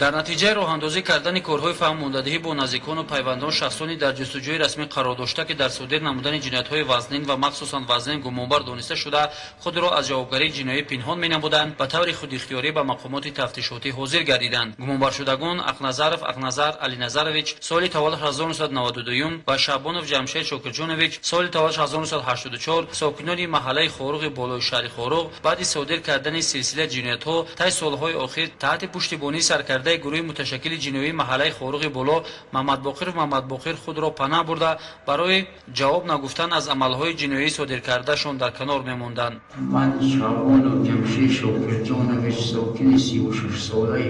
дар натиҷаи роҳандозӣ кардани корҳои фаҳмондадиҳӣ бо наздикону пайвандон шахсони дар ҷустуҷӯи расмӣ қарор дошта ки дар содир намудани ҷиноятҳои вазнин ва махсусан вазнин гумонбар дониста шуда худро аз ҷавобгарии ҷиноӣ пинҳон менамуданд, ба таври худихтиёрӣ ба мақомоти тафтишотӣ ҳозир гардиданд. гумонбаршудагон Ақназаров Ақназар Алиназарович соли таваллуд 1992 ва Шабонов Ҷамшед Шокирҷонович соли таваллуд 1984 сокинони маҳаллаи Хоруғи болои шаҳри Хоруғ баъди содир кардани силсилаи ҷиноятҳо таи солҳои охир таҳти пуштибонии саркардаи гурӯҳи муташаккили ҷиноии маҳаллаи Хоруғи боло Маҳмадбоқиров худро панаҳ бурда барои ҷавоб нагуфтан аз амалҳои ҷиноӣ содиркардашон дар канор мемонданд. ман Шабонов Ҷамшед Шокирҷонович сокини 36 солаи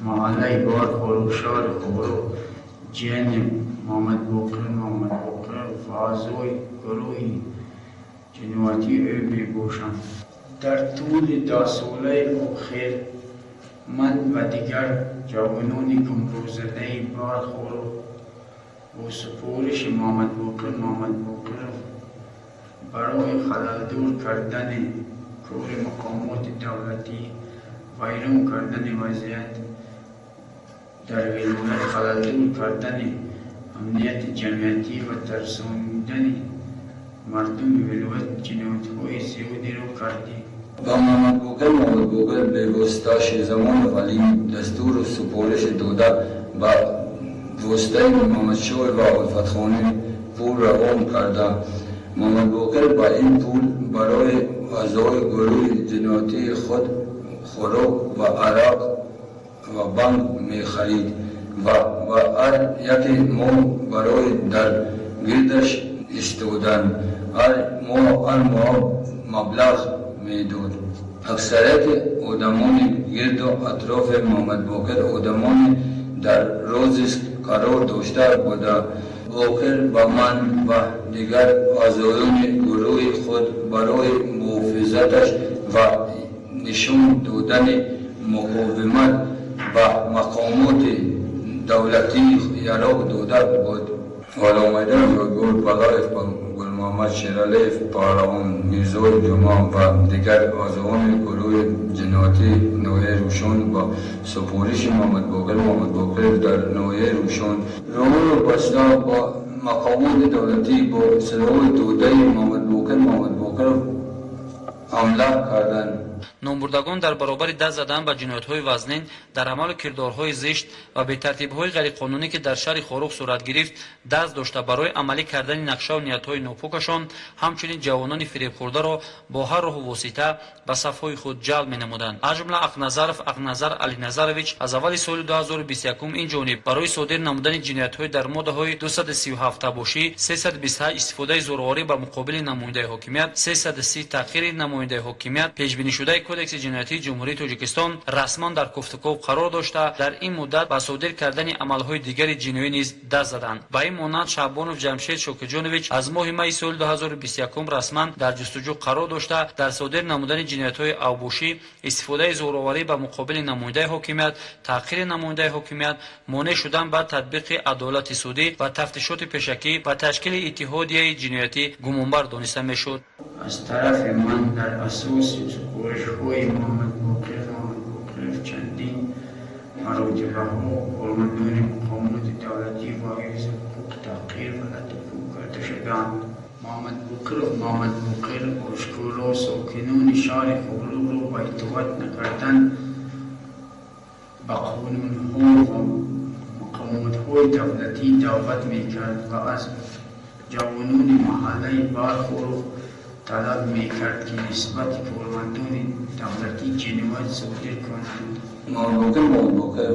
маҳаллаи Бар Хоруғ шаҳри Хоруғ ҷияни Маҳмадбоқиров аъзои гурӯҳи ҷиноятии ӯ мебошанд. дар тӯли 10 солаи охир ман ва дигар ҷавонони гумроҳзадаи Бар Хоруғ бо супориши Маҳмадбоқиров барои халалдор кардани кори мақомоти давлатӣ, вайрон кардани вазъият дар вилоят, халалдор кардани амнияти ҷамъиятӣ ва тарсонидани мардуми вилоят ҷиноятҳои зиёдеро кардем. ба Маҳмадбоқир бевосита Ширзамонов Алӣ дастуру супориш дода ба воситаи Муҳаммадшоҳ ва Улфатхонӣ пул равон карда, Маҳмадбоқир ба ин пул барои аъзои гурӯҳи ҷиноятии худ хӯрок ва арақ ва банк мехарид ва ба ҳар яки моҳ барои дар гирдаш истодан ҳар моҳ маблағ медод. аксарияти одамони гирду атрофи Маҳмадбоқир одамони дар розиск қарор дошта буда. охир ба ман ва дигар аъзоёни гурӯҳи худ барои муҳофизаташ ва нишон додани муқовимат ба мақомоти давлатӣ яроқ дода буд. Аломайдан Ҷойгур Балаев, Гулмуҳаммад Шералиев, Паҳлавон Мирзои Ҷумъа ва дигар аъзоёни гурӯҳи ҷиноятии ноҳияи Рӯшон ба супориши Маҳмадбоқир дар ноҳияи Рӯшон роҳро баста ба мақомоти давлатӣ бо силоҳи додаи Маҳмадбоқиров ҳамла карданд. номбурдагон дар баробари даст задан ба ҷиноятҳои вазнин дар амалу кирдорҳои зишт ва бетартибҳои ғайриқонунӣ ки дар шаҳри Хоруғ сурат гирифт даст дошта барои амалӣ кардани нақшаву ниятҳои нопокашон, ҳамчунин ҷавонони фиребхӯрдаро бо ҳар роҳу восита ба сафҳои худ ҷалб менамуданд. аз ҷумла Ақназаров Ақназар Алиназарович аз аввали соли 2021 инҷониб барои содир намудани ҷиноятҳои дар моддаҳои 237 табошӣ, 328 истифодаи зӯрворӣ ба муқобили намояндаи ҳокимият, 330 таъхири намояндаи ҳокимият пешбинишудаи кодекси ҷиноятии ҷумҳурии Тоҷикистон расман дар кофтуков қарор дошта дар ин муддат ба содир кардани амалҳои дигари ҷиноӣ низ даст заданд. ба ин монанд Шабонов Ҷамшед Шокирҷонович аз моҳи майи соли 2021 расман дар ҷустуҷӯ қарор дошта дар содир намудани ҷиноятҳои авбошӣ, истифодаи зӯроварӣ ба муқобили намояндаи ҳокимият, таъхири намояндаи ҳокимият, монеъ шудан ба татбиқи адолати судӣ ва тафтишоти пешакӣ ба ташкили иттиҳодияи ҷиноятӣ гумонбар дониста мешуд. аз тарафи ман дар асоси супоришҳои Маҳмадбоқиров чандин маротибаҳо ормандони муқомоти давлатӣ ва ҳифзи ҳуқуқ таъқир ва латифу карда шуданд. Маҳмадбоқир ошкоро сокинони шаҳри Хоруғро ба итоат накардан ба қонунҳо ва мақомотҳои давлатӣ даъват мекард ва аз ҷавонони маҳаллаи Бар Хоруғ талаб мекард ки нисбати кормандони давлатӣ ҷиноят содир кунанд. Маҳмадбоқир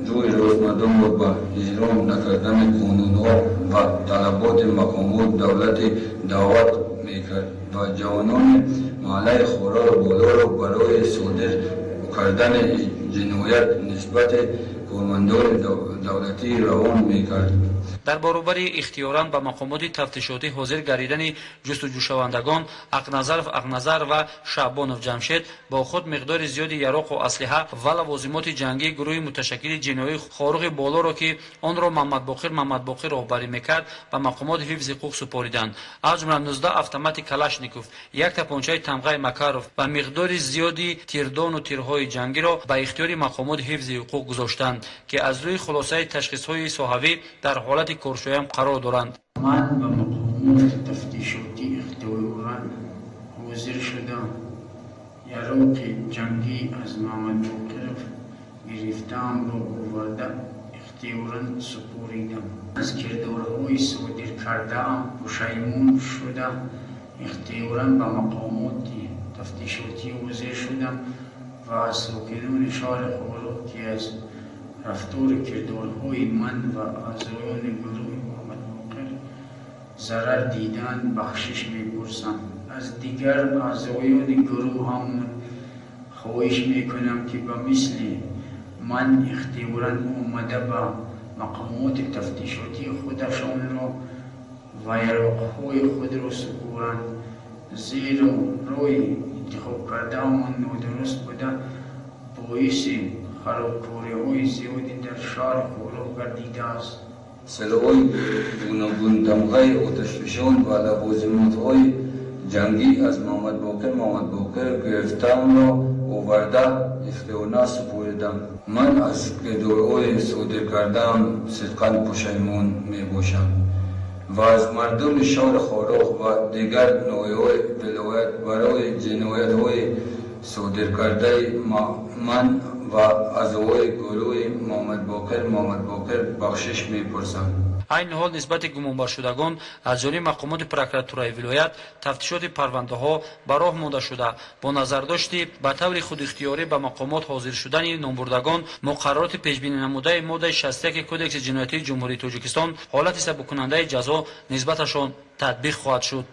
рӯи рӯзмарраро ба иҷром накардани қонунҳо ва талаботи мақомот давлатӣ даъват мекард ва ҷавонони маҳаллаи Хоруғи болоро барои содир кардани ҷиноят нисбати кормандони دولتی روان میکرد. در برابر اختیاران به مقامات تفتیشاتی حاضر گردیدن جستجوشوندگان اقنظر و شعبانов جمشید با خود مقدار زیادی یراق و اسلحه و لوازمات جنگی گروه متشکل جنایی خارق بالا را که آن را محمد باقر راهبری میکرد به مقامات حفظ حقوق سپاریدند. از جمله 19 اتومات کلاشنیکوف، یک تپانچه تمغه مکاروف و مقدار زیادی تیردان و تیرهای جنگی را به اختیار مقامات حفظ حقوق گذاشتند که از روی خلاصه تشخیص‌های صحوی در حالت کارشویم قرار دارند. من به مقامات تفتیشاتی اختیاراً حاضر شدم. یراق جنگی از محمد باقر گرفتم را آورده اختیاراً سپاریدم. از کردارهای صادر کرده‌ام پشیمان شده اختیاراً به مقامات تفتیشاتی حاضر شدم و از ساکنان شهر خارق که از رفتار کردارهای من و اعضایان گروه محمد باقر ضرر دیدن بخشش می‌پرسم. از دیگر اعضایان گروه هم خواهش میکنم که به مثل من اختیاراً آمده به مقامات تفتیشاتی خودشان را و یراق‌های خود را سپارند، زیرا راه انتخاب کرده من نادرست بوده باعث خرابکاری‌های زیادی در شهر خارق گردیده است. سلاح‌های گوناگون، تمغه آتشفشان و لوازمات‌های جنگی از محمد باقر گرفتم را آورده اختیاراً سپاریدم. من از کردارهای صادر کرده‌ام صدقاً پشیمان میباشم و از مردم شهر خارق و دیگر ناحیه‌های ولایت برای جنایت‌های صادر کرده من و اعضای گروه محمد باقر بخشش می‌پرسم. عین حال نسبت گمانبر شدگان از جانب مقامات پروکراتورای ولایت تفتیشات پرونده‌ها به راه مانده شده با نظرداشتی به طور خود اختیاری به مقامات حاضر شدن نامبردگان مقررات پیشبینی نموده ماده 61 کدکس جنایتی جمهوری تاجیکستان حالت سبک‌کننده جزا نسبتشان تطبیق خواهد شد.